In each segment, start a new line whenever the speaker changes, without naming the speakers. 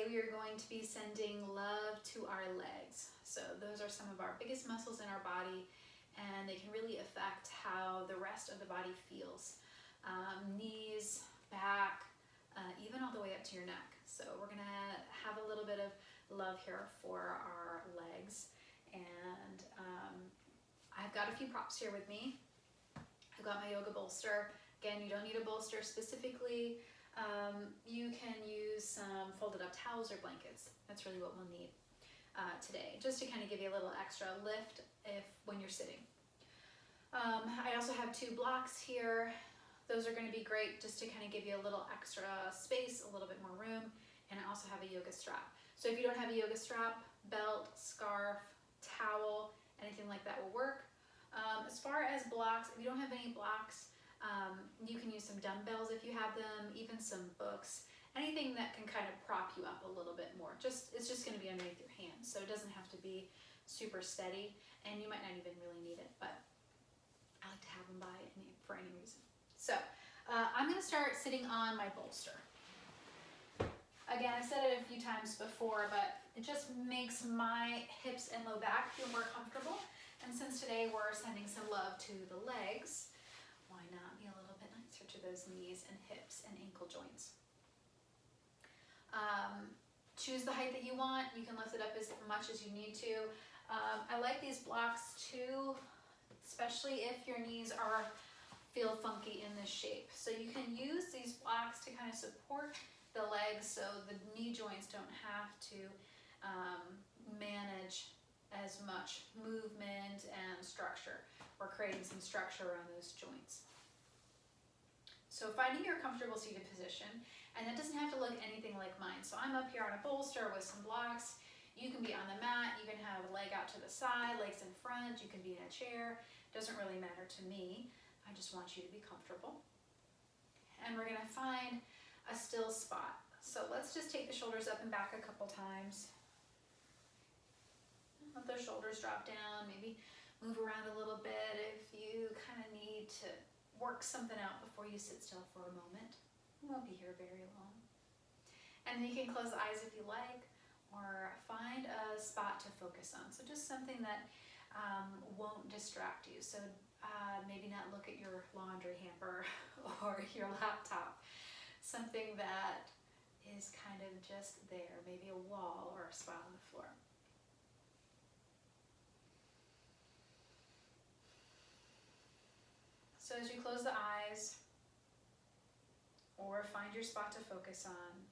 we are going to be sending love to our legs. So those are some of our biggest muscles in our body, and they can really affect how the rest of the body feels. Knees, back, even all the way up to your neck. So we're gonna have a little bit of love here for our legs. And I've got a few props here with me. I've got my yoga bolster. Again, you don't need a bolster specifically. You can use some folded up towels or blankets. That's really what we'll need today, just to kind of give you a little extra lift when you're sitting. I also have 2 blocks here. Those are going to be great just to kind of give you a little extra space, a little bit more room. And I also have a yoga strap. So if you don't have a yoga strap, belt, scarf, towel, anything like that will work. As far as blocks, if you don't have any blocks, you can use some dumbbells if you have them, even some books, anything that can kind of prop you up a little bit more. It's just going to be underneath your hands, so it doesn't have to be super steady, and you might not even really need it, but I like to have them for any reason. So I'm going to start sitting on my bolster. Again, I've said it a few times before, but it just makes my hips and low back feel more comfortable. And since today we're sending some love to the legs, why not be a little bit nicer to those knees and hips and ankle joints? Choose the height that you want. You can lift it up as much as you need to. I like these blocks too, especially if your knees feel funky in this shape. So you can use these blocks to kind of support the legs so the knee joints don't have to manage as much movement and structure. We're creating some structure around those joints. So finding your comfortable seated position, and that doesn't have to look anything like mine. So I'm up here on a bolster with some blocks. You can be on the mat, you can have a leg out to the side, legs in front, you can be in a chair. Doesn't really matter to me. I just want you to be comfortable. And we're gonna find a still spot. So let's just take the shoulders up and back a couple times. Let the shoulders drop down, maybe move around a little bit if you kind of need to work something out before you sit still for a moment. You won't be here very long. And you can close the eyes if you like, or find a spot to focus on. So just something that won't distract you. So maybe not look at your laundry hamper or your laptop. Something that is kind of just there, maybe a wall or a spot on the floor. So as you close the eyes or find your spot to focus on,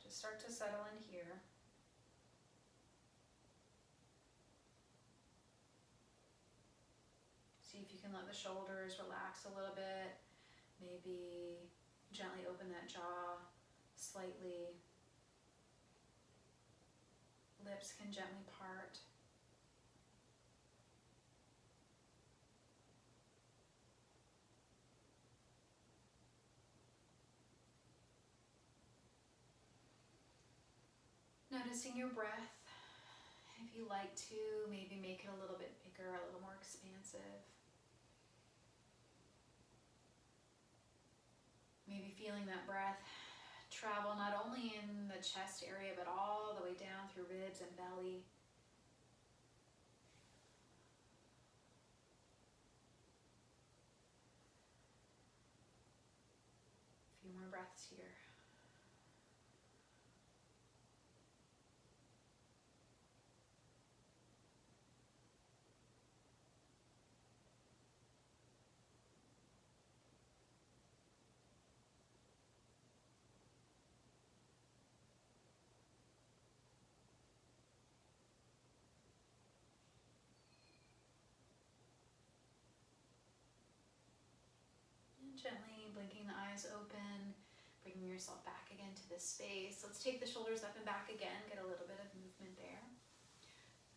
just start to settle in here. See if you can let the shoulders relax a little bit. Maybe gently open that jaw slightly. Lips can gently part. Noticing your breath. If you like to, maybe make it a little bit bigger, a little more expansive. Maybe feeling that breath travel not only in the chest area, but all the way down through ribs and belly. A few more breaths here. Gently blinking the eyes open, bringing yourself back again to this space. Let's take the shoulders up and back again, get a little bit of movement there.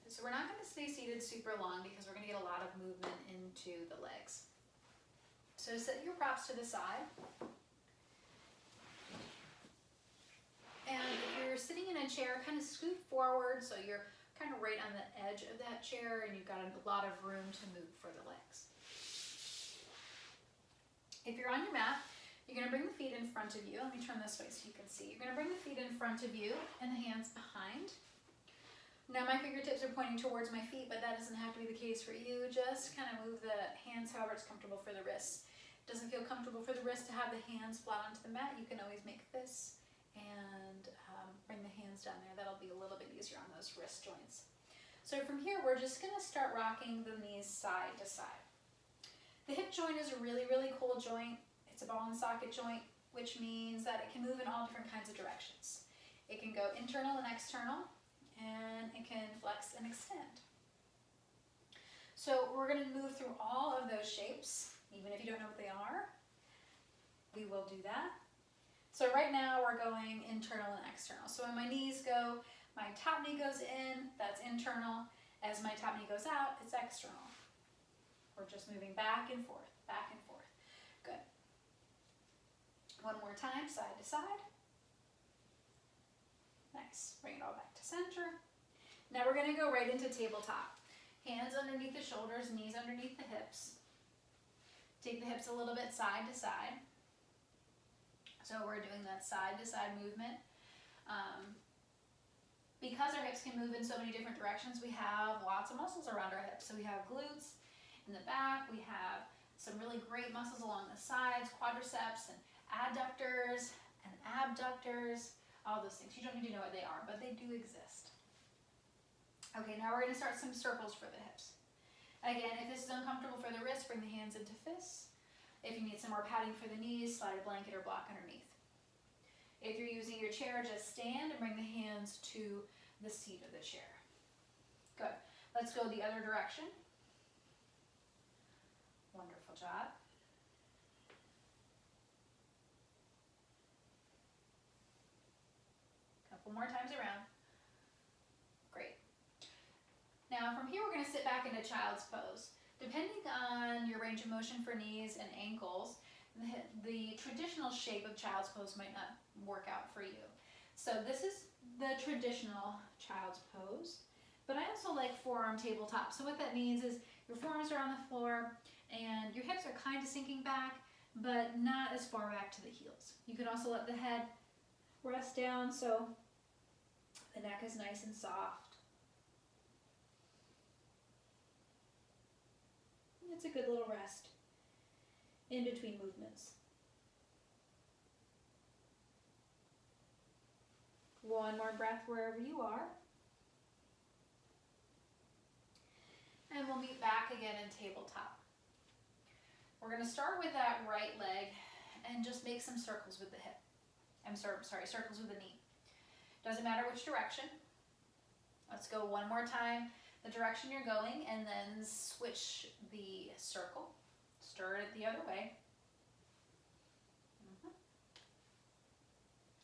So we're not going to stay seated super long because we're going to get a lot of movement into the legs. So set your props to the side. And if you're sitting in a chair, kind of scoot forward so you're kind of right on the edge of that chair and you've got a lot of room to move for the legs. If you're on your mat, You're going to bring the feet in front of you. Let me turn this way so you can see. You're going to bring the feet in front of you and the hands behind. Now my fingertips are pointing towards my feet, but that doesn't have to be the case for you. Just kind of move the hands however it's comfortable for the wrists. If it doesn't feel comfortable for the wrist to have the hands flat onto the mat, you can always make fists and bring the hands down there. That'll be a little bit easier on those wrist joints. So from here, we're just going to start rocking the knees side to side. The hip joint is a really, really cool joint. It's a ball and socket joint, which means that it can move in all different kinds of directions. It can go internal and external, and it can flex and extend. So we're going to move through all of those shapes, even if you don't know what they are. We will do that. So right now we're going internal and external. So when my knees go, my top knee goes in, that's internal. As my top knee goes out, it's external. We're just moving back and forth, back and forth. Good. One more time, side to side. Nice. Bring it all back to center. Now we're going to go right into tabletop. Hands underneath the shoulders, knees underneath the hips. Take the hips a little bit side to side. So we're doing that side to side movement. Because our hips can move in so many different directions, we have lots of muscles around our hips. So we have glutes in the back. We have some really great muscles along the sides, quadriceps and adductors and abductors, all those things. You don't need to know what they are, but they do exist. Okay, now we're going to start some circles for the hips. Again, if this is uncomfortable for the wrist, bring the hands into fists. If you need some more padding for the knees, slide a blanket or block underneath. If you're using your chair, just stand and bring the hands to the seat of the chair. Good. Let's go the other direction. Wonderful job. Couple more times around. Great. Now from here we're going to sit back into child's pose. Depending on your range of motion for knees and ankles, the traditional shape of child's pose might not work out for you. So this is the traditional child's pose, but I also like forearm tabletop. So what that means is your forearms are on the floor and your hips are kind of sinking back, but not as far back to the heels. You can also let the head rest down so the neck is nice and soft. It's a good little rest in between movements. One more breath wherever you are. And we'll meet back again in tabletop. We're going to start with that right leg and just make some circles with the hip. Circles with the knee. Doesn't matter which direction. Let's go one more time the direction you're going and then switch the circle. Stir it the other way.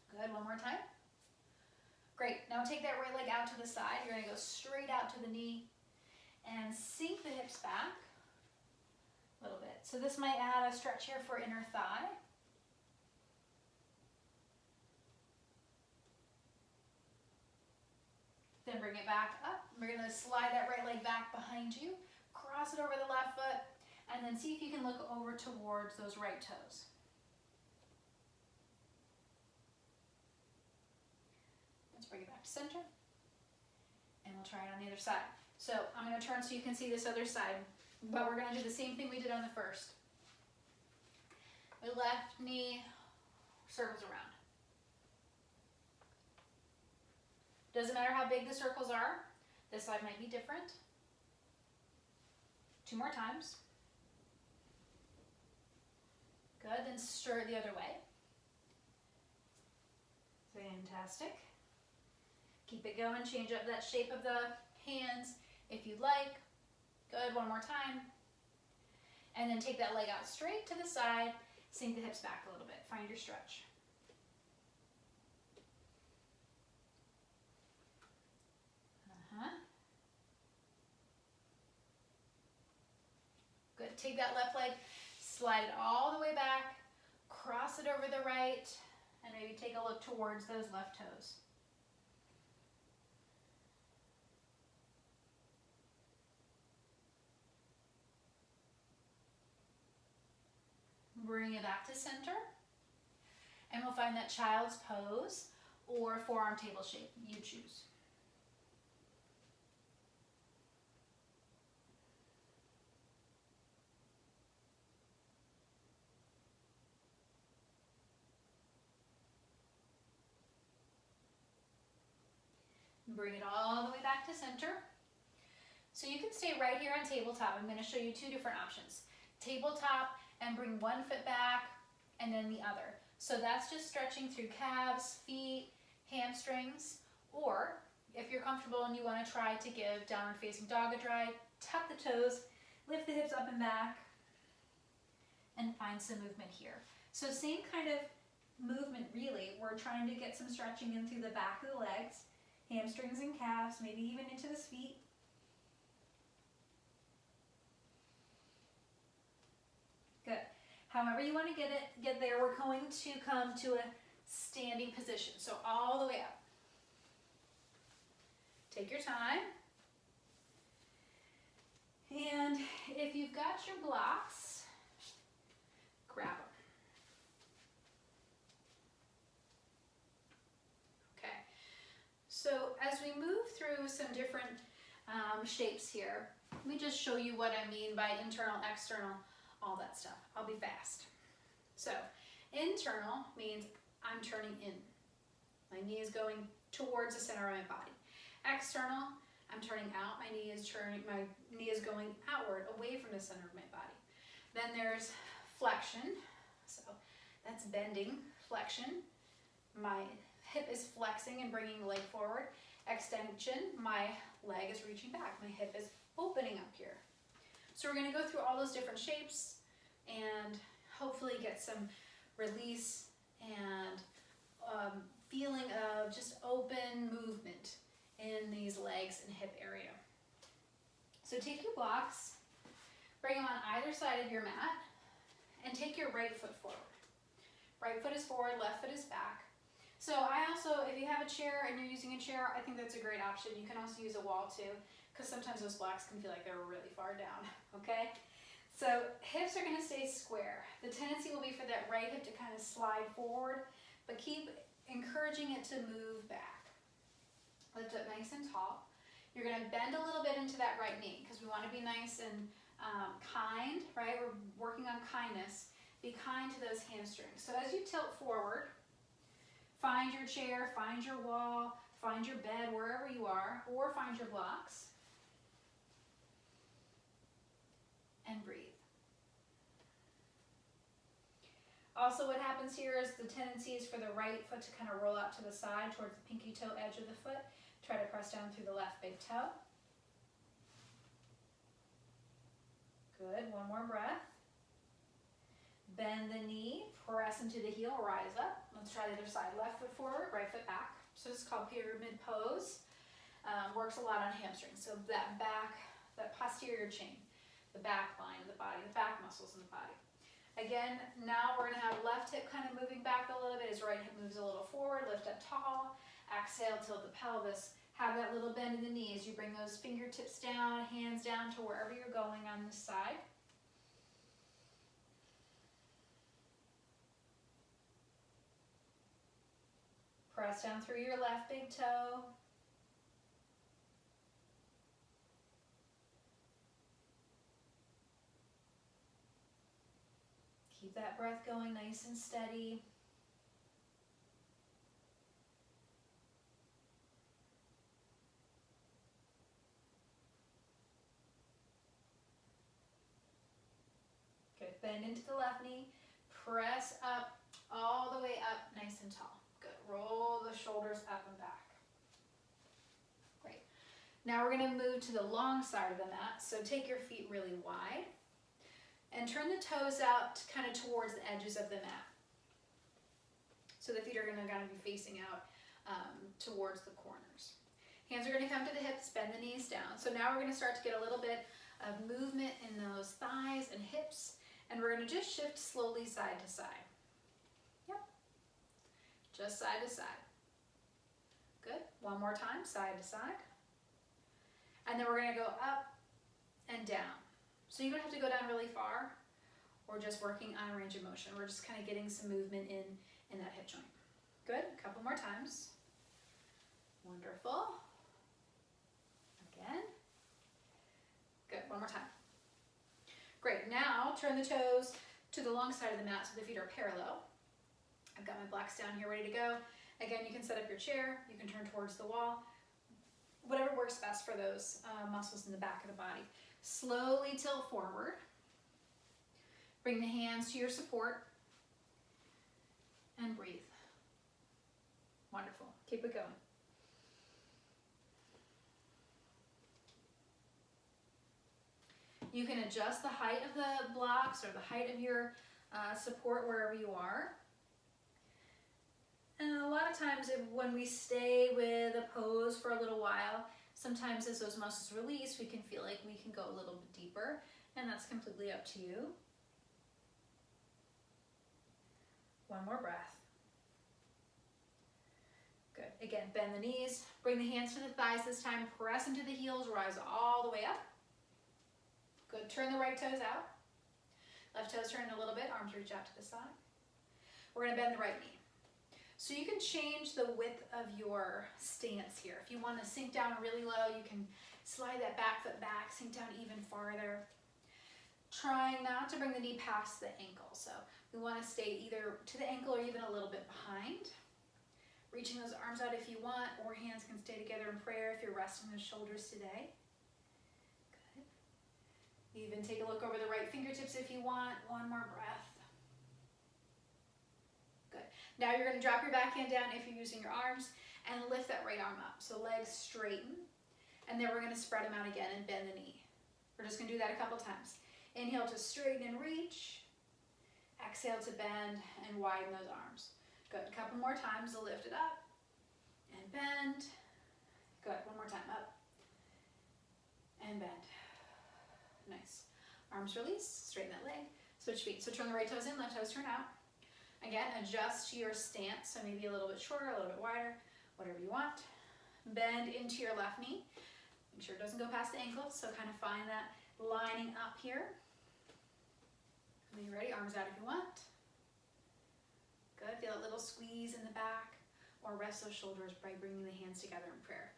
Good, one more time. Great, now take that right leg out to the side. You're going to go straight out to the knee and sink the hips back a little bit. So this might add a stretch here for inner thigh. Then bring it back up. We're going to slide that right leg back behind you, cross it over the left foot, and then see if you can look over towards those right toes. Let's bring it back to center. And we'll try it on the other side. So I'm going to turn so you can see this other side, but we're going to do the same thing we did on the first. The left knee circles around. Doesn't matter how big the circles are. This side might be different. 2 more times. Good, then stir it the other way. Fantastic. Keep it going, change up that shape of the hands if you'd like. Good, one more time. And then take that leg out straight to the side, sink the hips back a little bit, find your stretch. Good, take that left leg, slide it all the way back, cross it over the right, and maybe take a look towards those left toes. Bring it back to center. And we'll find that child's pose or forearm table shape, you choose. Bring it all the way back to center. So you can stay right here on tabletop. I'm going to show you two different options. Tabletop and bring one foot back and then the other. So that's just stretching through calves, feet, hamstrings, or if you're comfortable and you want to try to give downward facing dog a try, tuck the toes, lift the hips up and back, and find some movement here. So same kind of movement really. We're trying to get some stretching in through the back of the legs, hamstrings and calves, maybe even into the feet. Good. However you want to get there, we're going to come to a standing position. So all the way up. Take your time. And if you've got your blocks, grab them. Okay. So as we move through some different shapes here, let me just show you what I mean by internal, external, all that stuff. I'll be fast. So internal means I'm turning in. My knee is going towards the center of my body. External, I'm turning out. My knee is going outward, away from the center of my body. Then there's flexion. So that's bending, flexion. My hip is flexing and bringing the leg forward. Extension, my leg is reaching back. My hip is opening up here. So we're going to go through all those different shapes and hopefully get some release and feeling of just open movement in these legs and hip area. So take your blocks, bring them on either side of your mat, and take your right foot forward. Right foot is forward, left foot is back. So I also, if you have a chair and you're using a chair, I think that's a great option. You can also use a wall too, because sometimes those blocks can feel like they're really far down, okay? So hips are gonna stay square. The tendency will be for that right hip to kind of slide forward, but keep encouraging it to move back. Lift up nice and tall. You're gonna bend a little bit into that right knee, because we wanna be nice and kind, right? We're working on kindness. Be kind to those hamstrings. So as you tilt forward, find your chair, find your wall, find your bed, wherever you are, or find your blocks. And breathe. Also what happens here is the tendency is for the right foot to kind of roll out to the side towards the pinky toe edge of the foot. Try to press down through the left big toe. Good, one more breath. Bend the knee, press into the heel, rise up. Let's try the other side. Left foot forward, right foot back. So this is called pyramid pose. Works a lot on hamstrings. So that back, that posterior chain, the back line of the body, the back muscles in the body. Again, now we're gonna have left hip kind of moving back a little bit as right hip moves a little forward, lift up tall, exhale, tilt the pelvis. Have that little bend in the knee as you bring those fingertips down, hands down to wherever you're going on this side. Press down through your left big toe. Keep that breath going nice and steady. Good, bend into the left knee, press up, all the way up, nice and tall. Good, roll the shoulders up and back. Great. Now we're gonna move to the long side of the mat, so take your feet really wide and turn the toes out kind of towards the edges of the mat. So the feet are gonna be facing out towards the corners. Hands are gonna come to the hips, bend the knees down. So now we're gonna start to get a little bit of movement in those thighs and hips, and we're gonna just shift slowly side to side. Yep, just side to side. Good, one more time, side to side. And then we're gonna go up and down. So you don't have to go down really far. We're just working on range of motion. We're just kind of getting some movement in that hip joint. Good, a couple more times. Wonderful. Again. Good, one more time. Great, now turn the toes to the long side of the mat so the feet are parallel. I've got my blocks down here ready to go. Again, you can set up your chair, you can turn towards the wall, whatever works best for those muscles in the back of the body. Slowly tilt forward. Bring the hands to your support and breathe. Wonderful. Keep it going. You can adjust the height of the blocks or the height of your support wherever you are. And a lot of times when we stay with a pose for a little while, sometimes as those muscles release, we can feel like we can go a little bit deeper, and that's completely up to you. One more breath. Good. Again, bend the knees, bring the hands to the thighs this time, press into the heels, rise all the way up. Good. Turn the right toes out. Left toes turn a little bit, arms reach out to the side. We're going to bend the right knee. So you can change the width of your stance here. If you want to sink down really low, you can slide that back foot back, sink down even farther. Trying not to bring the knee past the ankle. So we want to stay either to the ankle or even a little bit behind. Reaching those arms out if you want, or hands can stay together in prayer if you're resting the shoulders today. Good. Even take a look over the right fingertips if you want. One more breath. Good. Now you're going to drop your backhand down if you're using your arms and lift that right arm up. So legs straighten, and then we're going to spread them out again and bend the knee. We're just going to do that a couple times. Inhale to straighten and reach. Exhale to bend and widen those arms. Good. A couple more times to lift it up and bend. Good. One more time. Up and bend. Nice. Arms release. Straighten that leg. Switch feet. So turn the right toes in, left toes turn out. Again, adjust your stance. So maybe a little bit shorter, a little bit wider, whatever you want. Bend into your left knee. Make sure it doesn't go past the ankle. So kind of find that lining up here. Are you ready? Arms out if you want. Good. Feel a little squeeze in the back, or rest those shoulders by bringing the hands together in prayer.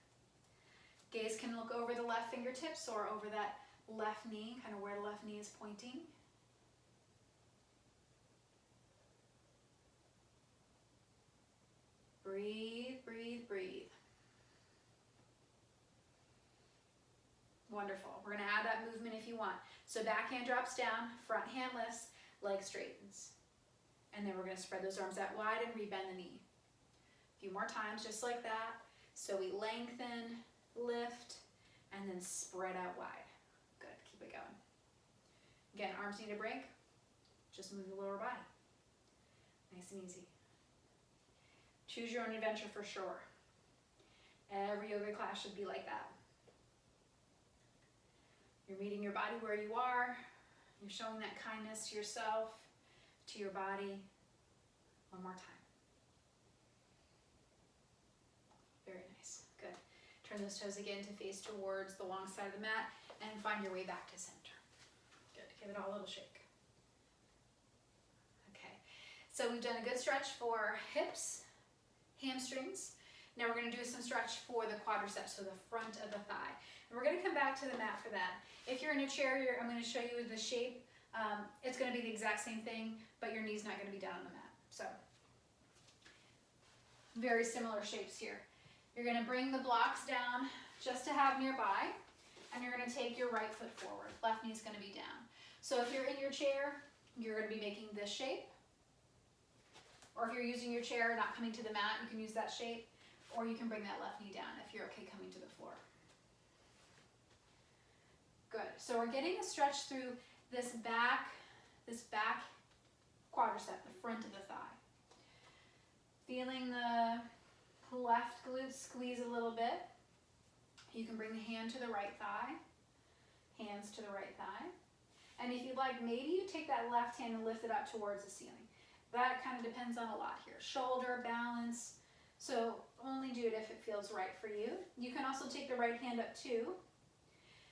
Gaze can look over the left fingertips or over that left knee, kind of where the left knee is pointing. Breathe, breathe, breathe. Wonderful. We're going to add that movement if you want. So backhand drops down, front hand lifts, leg straightens. And then we're going to spread those arms out wide and rebend the knee. A few more times just like that. So we lengthen, lift, and then spread out wide. Good. Keep it going. Again, arms need a break. Just move the lower body. Nice and easy. Choose your own adventure for sure. Every yoga class should be like that. You're meeting your body where you are. You're showing that kindness to yourself, to your body. One more time. Very nice. Good. Turn those toes again to face towards the long side of the mat and find your way back to center. Good. Give it all a little shake. Okay. So we've done a good stretch for hips, hamstrings. Now we're going to do some stretch for the quadriceps, so the front of the thigh. And we're going to come back to the mat for that. If you're in a chair, I'm going to show you the shape. It's going to be the exact same thing, but your knee's not going to be down on the mat. So, very similar shapes here. You're going to bring the blocks down just to have nearby, and you're going to take your right foot forward. Left knee's going to be down. So if you're in your chair, you're going to be making this shape. Or if you're using your chair, not coming to the mat, you can use that shape. Or you can bring that left knee down if you're okay coming to the floor. Good. So we're getting a stretch through this back quadricep, the front of the thigh. Feeling the left glute squeeze a little bit. You can bring the hand to the right thigh, hands to the right thigh. And if you'd like, maybe you take that left hand and lift it up towards the ceiling. That kind of depends on a lot here. Shoulder, balance. So only do it if it feels right for you. You can also take the right hand up too.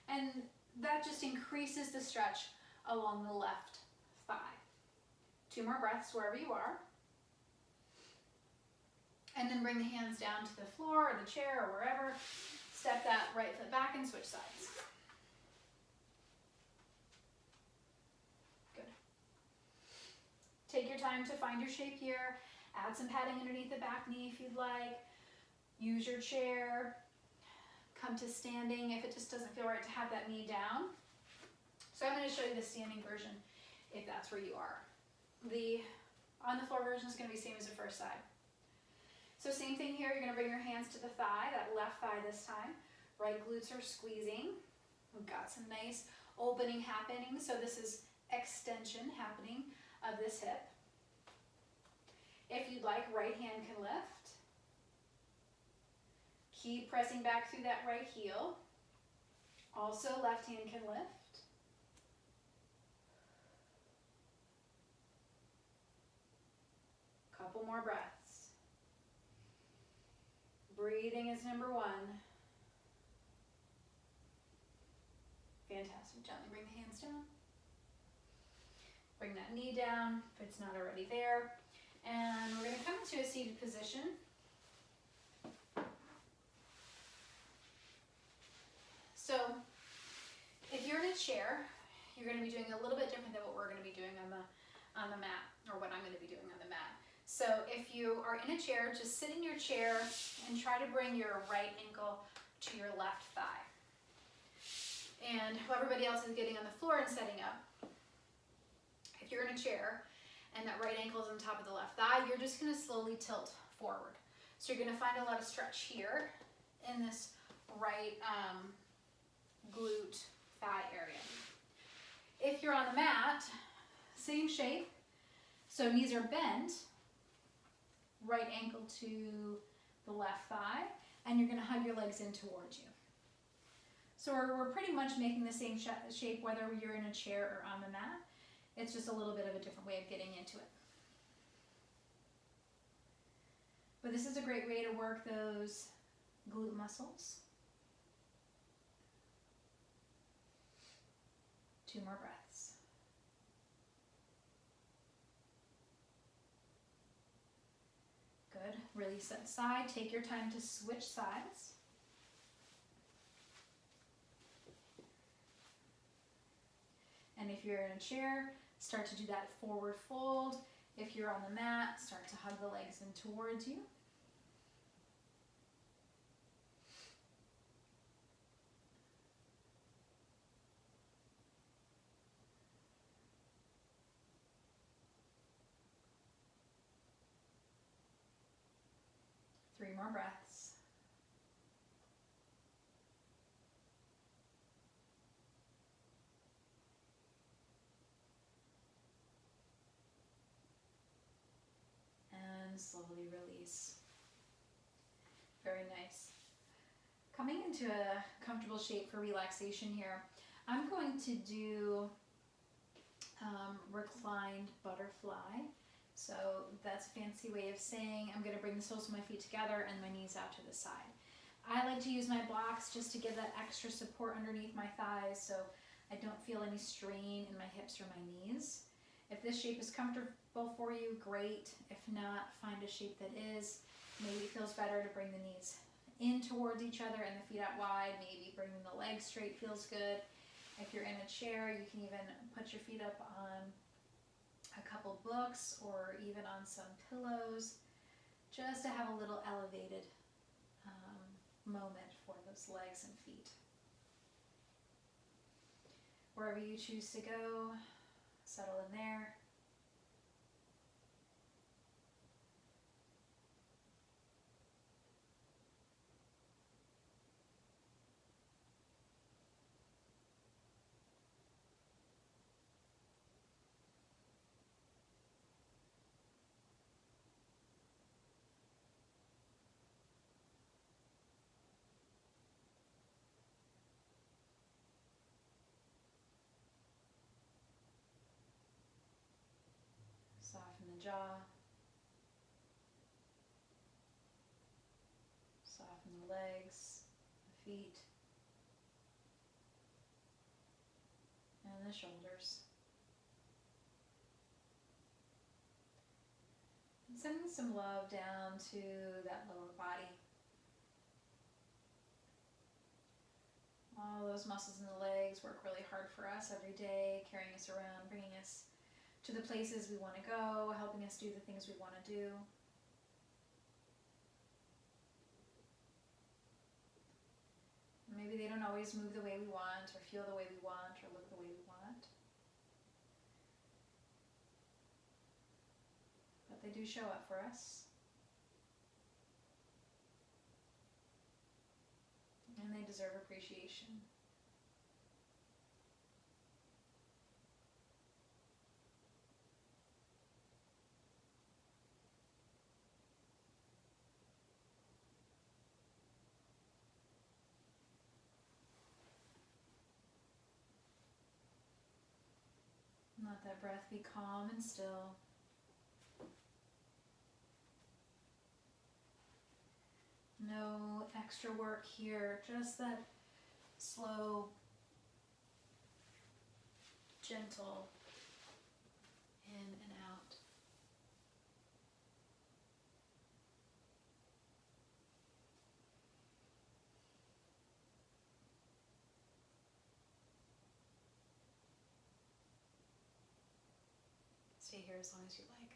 And that just increases the stretch along the left thigh. 2 more breaths wherever you are. And then bring the hands down to the floor or the chair or wherever. Step that right foot back and switch sides. Good. Take your time to find your shape here. Add some padding underneath the back knee if you'd like. Use your chair. Come to standing if it just doesn't feel right to have that knee down. So I'm going to show you the standing version if that's where you are. The on the floor version is going to be the same as the first side. So same thing here, you're going to bring your hands to the thigh, that left thigh this time. Right glutes are squeezing. We've got some nice opening happening. So this is extension happening of this hip. If you'd like, right hand can lift. Keep pressing back through that right heel. Also, left hand can lift. Couple more breaths. Breathing is number one. Fantastic. Gently bring the hands down. Bring that knee down if it's not already there. And we're going to come into a seated position. So if you're in a chair, you're going to be doing a little bit different than what we're going to be doing on the mat, or what I'm going to be doing on the mat. So if you are in a chair, just sit in your chair and try to bring your right ankle to your left thigh. And while everybody else is getting on the floor and setting up, if you're in a chair and that right ankle is on top of the left thigh, you're just going to slowly tilt forward. So you're going to find a lot of stretch here in this right glute thigh area. If you're on the mat, same shape. So knees are bent, right ankle to the left thigh, and you're going to hug your legs in towards you. So we're pretty much making the same shape whether you're in a chair or on the mat. It's just a little bit of a different way of getting into it. But this is a great way to work those glute muscles. 2 more breaths. Good. Release that side. Take your time to switch sides. And if you're in a chair, start to do that forward fold. If you're on the mat, start to hug the legs in towards you. Three more breaths. And slowly release. Very nice. Coming into a comfortable shape for relaxation here, I'm going to do reclined butterfly. So that's a fancy way of saying I'm going to bring the soles of my feet together and my knees out to the side. I like to use my blocks just to give that extra support underneath my thighs so I don't feel any strain in my hips or my knees. If this shape is comfortable for you, great. If not, find a shape that is. Maybe it feels better to bring the knees in towards each other and the feet out wide. Maybe bringing the legs straight feels good. If you're in a chair, you can even put your feet up on a couple books or even on some pillows, just to have a little elevated moment for those legs and feet. Wherever you choose to go, settle in there. Soften the jaw. Soften the legs, the feet, and the shoulders. Sending some love down to that lower body. All those muscles in the legs work really hard for us every day, carrying us around, bringing us to the places we want to go, helping us do the things we want to do. Maybe they don't always move the way we want, or feel the way we want, or look the way we want. But they do show up for us. And they deserve appreciation. Let that breath be calm and still. No extra work here, just that slow, gentle in and out. Stay here as long as you like.